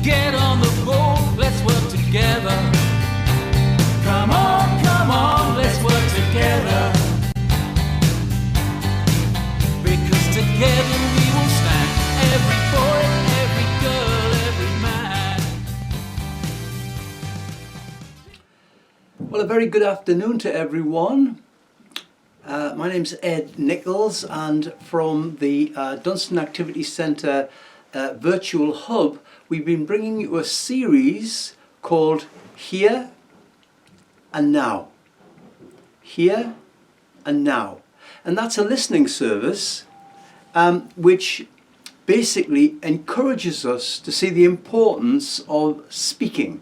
Get on the boat, let's work together. Come on, let's work together. Because together we will stand. Every boy, every girl, every man. Well, a very good afternoon to everyone. My name's Ed Nichols, and from the Dunstan Activity Centre Virtual Hub, we've been bringing you a series called Here and Now. Here and Now. And that's a listening service which basically encourages us to see the importance of speaking.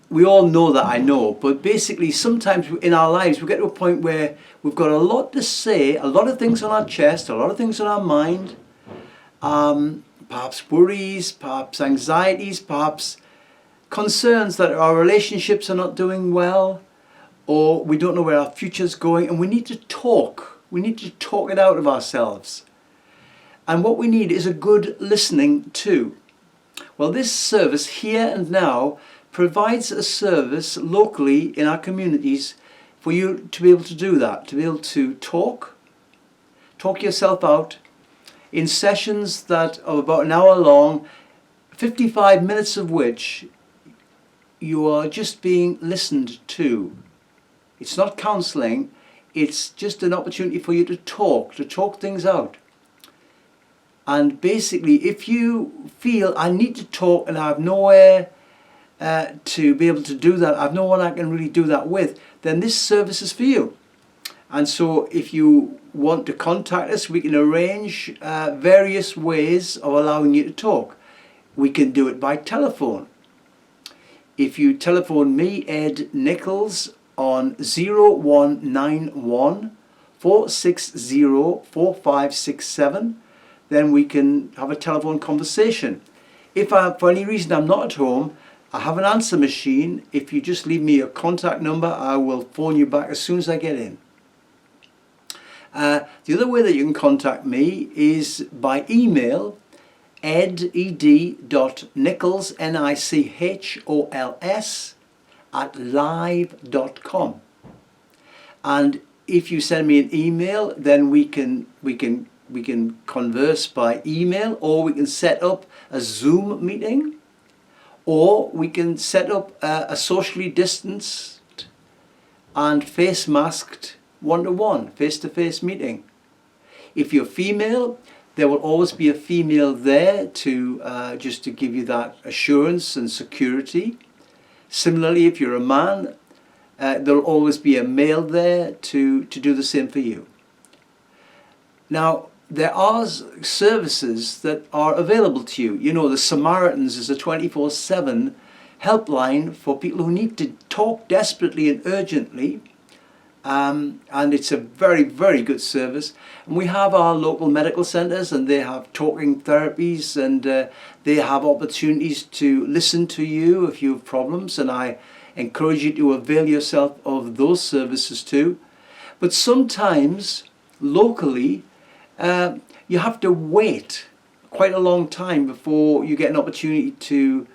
We all know that, I know, but basically sometimes in our lives we get to a point where we've got a lot to say, a lot of things on our chest, a lot of things on our mind, perhaps worries, perhaps anxieties, perhaps concerns that our relationships are not doing well, or we don't know where our future's going, and we need to talk. We need to talk it out of ourselves. And what we need is a good listening to. Well, this service, Here and Now, provides a service locally in our communities for you to be able to do that, to be able to talk yourself out in sessions that are about an hour long, 55 minutes of which you are just being listened to. It's not counselling, it's just an opportunity for you to talk things out. And basically, if you feel I need to talk and I have nowhere to be able to do that, I've no one I can really do that with, then this service is for you. And so if you want to contact us, we can arrange various ways of allowing you to talk. We can do it by telephone. If you telephone me, Ed Nichols, on 0191 460 4567, then we can have a telephone conversation. If for any reason I'm not at home, I have an answer machine. If you just leave me your contact number, I will phone you back as soon as I get in. The other way that you can contact me is by email, ed.nichols, Nichols, @live.com. And if you send me an email, then we can converse by email, or we can set up a Zoom meeting, or we can set up a socially distanced and face masked one-to-one, face-to-face meeting. If you're female, there will always be a female there to just to give you that assurance and security. Similarly, if you're a man, there'll always be a male there to do the same for you. Now, there are services that are available to you. You know, the Samaritans is a 24/7 helpline for people who need to talk desperately and urgently. And it's a very, very good service. And we have our local medical centres, and they have talking therapies, and they have opportunities to listen to you if you have problems, and I encourage you to avail yourself of those services too. But sometimes locally you have to wait quite a long time before you get an opportunity to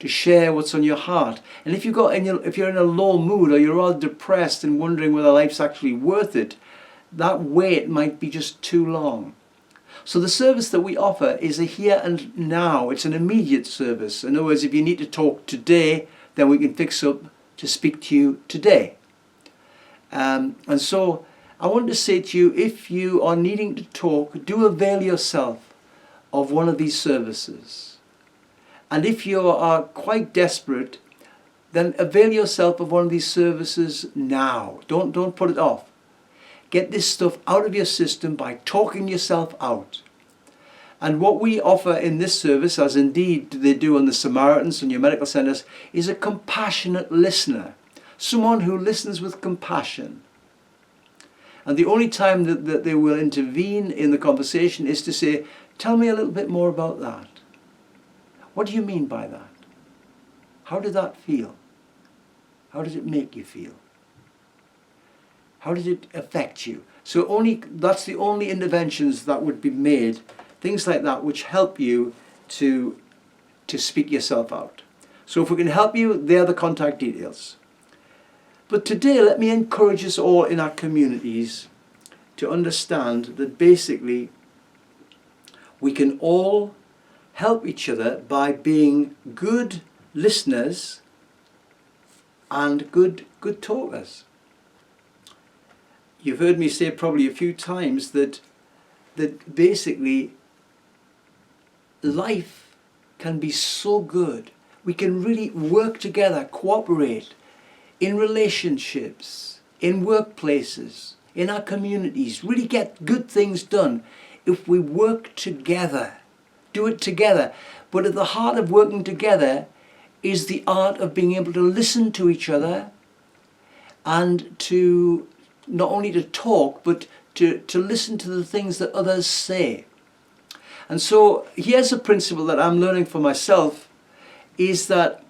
share what's on your heart. And if you're in a low mood, or you're all depressed and wondering whether life's actually worth it, that wait might be just too long. So the service that we offer is a here and now. It's an immediate service. In other words, if you need to talk today, then we can fix up to speak to you today. And so I want to say to you, if you are needing to talk, do avail yourself of one of these services. And if you are quite desperate, then avail yourself of one of these services now. Don't put it off. Get this stuff out of your system by talking yourself out. And what we offer in this service, as indeed they do on the Samaritans and your medical centres, is a compassionate listener. Someone who listens with compassion. And the only time that they will intervene in the conversation is to say, tell me a little bit more about that. What do you mean by that? How did that feel? How did it make you feel? How did it affect you? So that's the only interventions that would be made, things like that, which help you to to speak yourself out. So if we can help you, there are the contact details. But today, let me encourage us all in our communities to understand that basically we can all help each other by being good listeners and good talkers. You've heard me say probably a few times that basically life can be so good. We can really work together, cooperate in relationships, in workplaces, in our communities, really get good things done if we work together, do it together. But at the heart of working together is the art of being able to listen to each other and to not only to talk, but to listen to the things that others say. And so here's a principle that I'm learning for myself, is that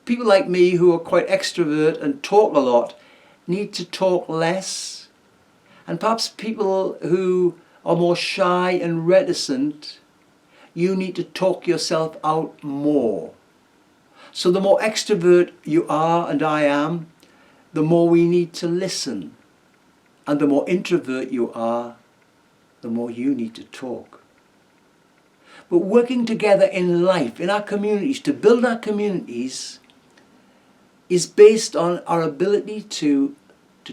people like me who are quite extrovert and talk a lot need to talk less. And perhaps people who are more shy and reticent, you need to talk yourself out more. So the more extrovert you are and I am, the more we need to listen. And the more introvert you are, the more you need to talk. But working together in life, in our communities, to build our communities, is based on our ability to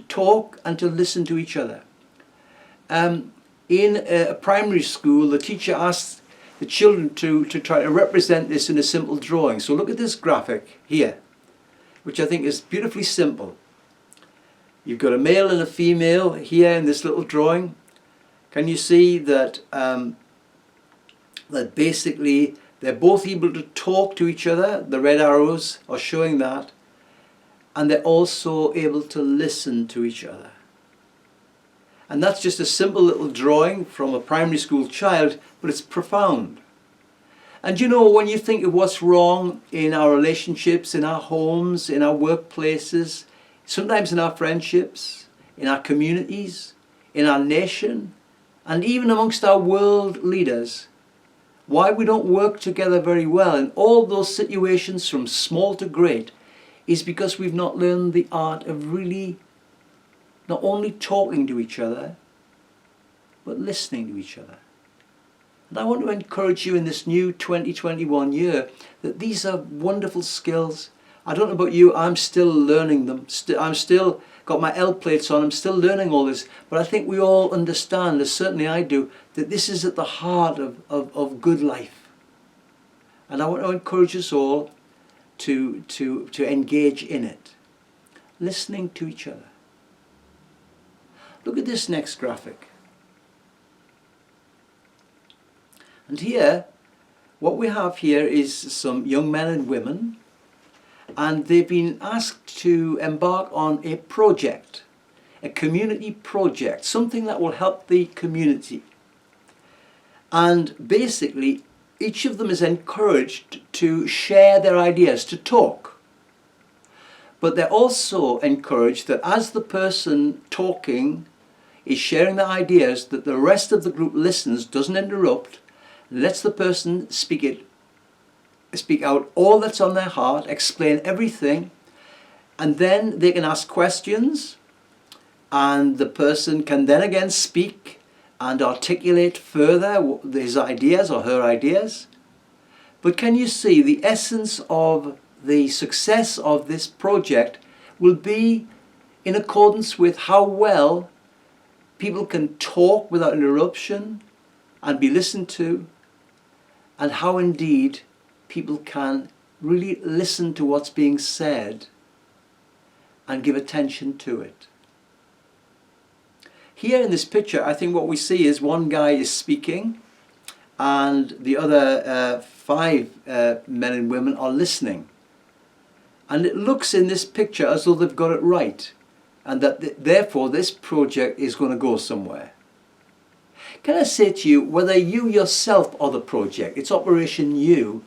talk and to listen to each other. In a primary school, the teacher asked the children to try to represent this in a simple drawing. So look at this graphic here, which I think is beautifully simple. You've got a male and a female here in this little drawing. Can you see that that basically they're both able to talk to each other? The red arrows are showing that. And they're also able to listen to each other. And that's just a simple little drawing from a primary school child, but it's profound. And you know, when you think of what's wrong in our relationships, in our homes, in our workplaces, sometimes in our friendships, in our communities, in our nation, and even amongst our world leaders, why we don't work together very well in all those situations from small to great is because we've not learned the art of really not only talking to each other, but listening to each other. And I want to encourage you in this new 2021 year that these are wonderful skills. I don't know about you, I'm still learning them. I'm still got my L plates on, I'm still learning all this. But I think we all understand, as certainly I do, that this is at the heart of good life. And I want to encourage us all to engage in it. Listening to each other. Look at this next graphic. And here, what we have here is some young men and women, and they've been asked to embark on a project, a community project, something that will help the community. And basically, each of them is encouraged to share their ideas, to talk. But they're also encouraged that as the person talking is sharing their ideas, that the rest of the group listens, doesn't interrupt, lets the person speak out all that's on their heart, explain everything, and then they can ask questions, and the person can then again speak and articulate further his ideas or her ideas. But can you see the essence of the success of this project will be in accordance with how well people can talk without interruption and be listened to, and how indeed people can really listen to what's being said and give attention to it. Here in this picture, I think what we see is one guy is speaking and the other five men and women are listening. And it looks in this picture as though they've got it right, and that therefore this project is going to go somewhere. Can I say to you, whether you yourself are the project, it's Operation You,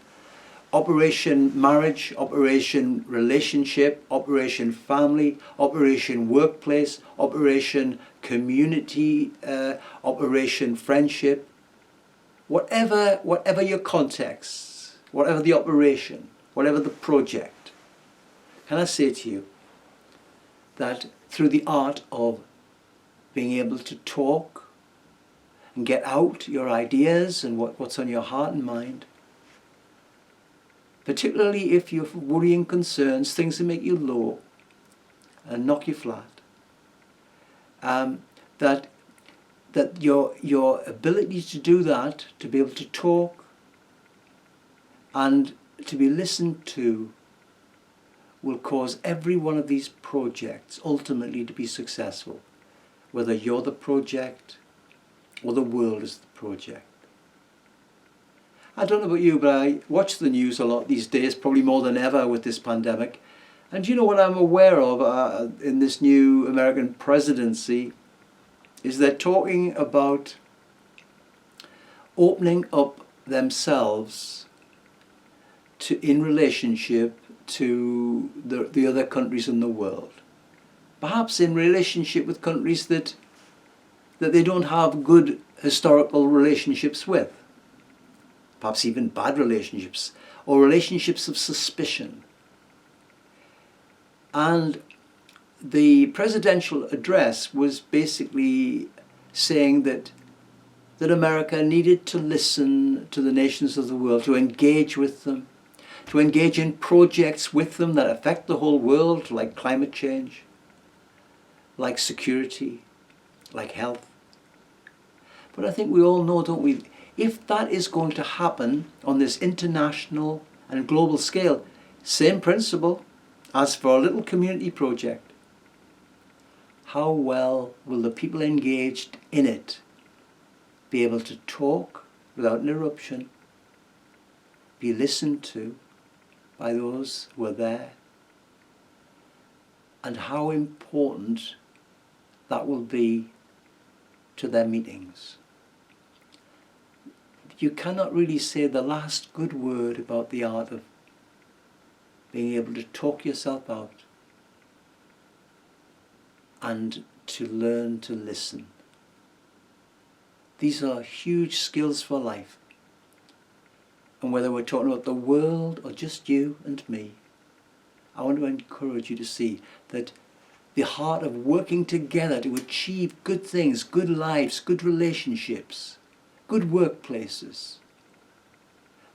Operation Marriage, Operation Relationship, Operation Family, Operation Workplace, Operation Community, Operation Friendship, whatever your context, whatever the operation, whatever the project, can I say to you that through the art of being able to talk and get out your ideas and what's on your heart and mind, particularly if you have worrying concerns, things that make you low and knock you flat, that your ability to do that, to be able to talk and to be listened to, will cause every one of these projects ultimately to be successful, whether you're the project or the world is the project. I don't know about you, but I watch the news a lot these days, probably more than ever with this pandemic. And you know what I'm aware of in this new American presidency is they're talking about opening up themselves in relationship to the other countries in the world. Perhaps in relationship with countries that they don't have good historical relationships with. Perhaps even bad relationships, or relationships of suspicion. And the presidential address was basically saying that America needed to listen to the nations of the world, to engage with them, to engage in projects with them that affect the whole world, like climate change, like security, like health. But I think we all know, don't we, if that is going to happen on this international and global scale, same principle as for a little community project, how well will the people engaged in it be able to talk without interruption, be listened to by those who are there, and how important that will be to their meetings. You cannot really say the last good word about the art of being able to talk yourself out and to learn to listen. These are huge skills for life. And whether we're talking about the world or just you and me, I want to encourage you to see that the heart of working together to achieve good things, good lives, good relationships, good workplaces,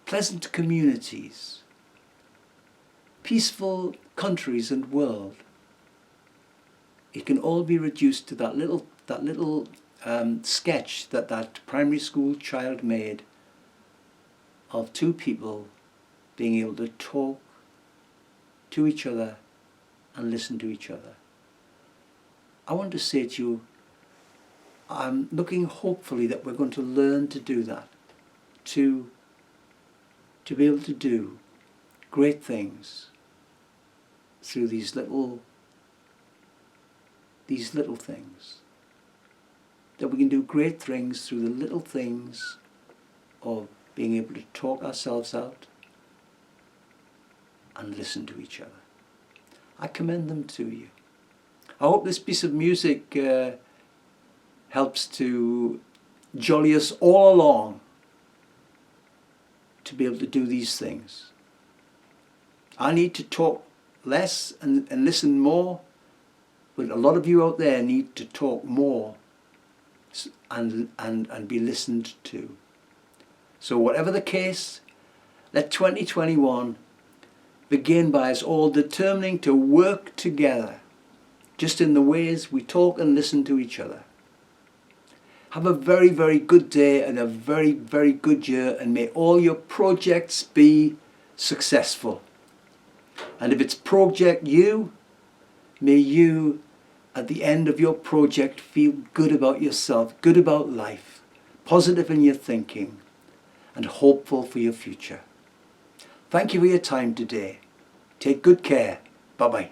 pleasant communities, peaceful countries and world, it can all be reduced to that little sketch that primary school child made of two people being able to talk to each other and listen to each other. I want to say to you, I'm looking hopefully that we're going to learn to do that, to be able to do great things through these little things. That we can do great things through the little things of being able to talk ourselves out and listen to each other. I commend them to you. I hope this piece of music helps to jolly us all along to be able to do these things. I need to talk less and listen more, but a lot of you out there need to talk more and be listened to. So whatever the case, let 2021 begin by us all determining to work together, just in the ways we talk and listen to each other. Have a very, very good day and a very, very good year, and may all your projects be successful. And if it's Project You, may you at the end of your project feel good about yourself, good about life, positive in your thinking, and hopeful for your future. Thank you for your time today. Take good care. Bye-bye.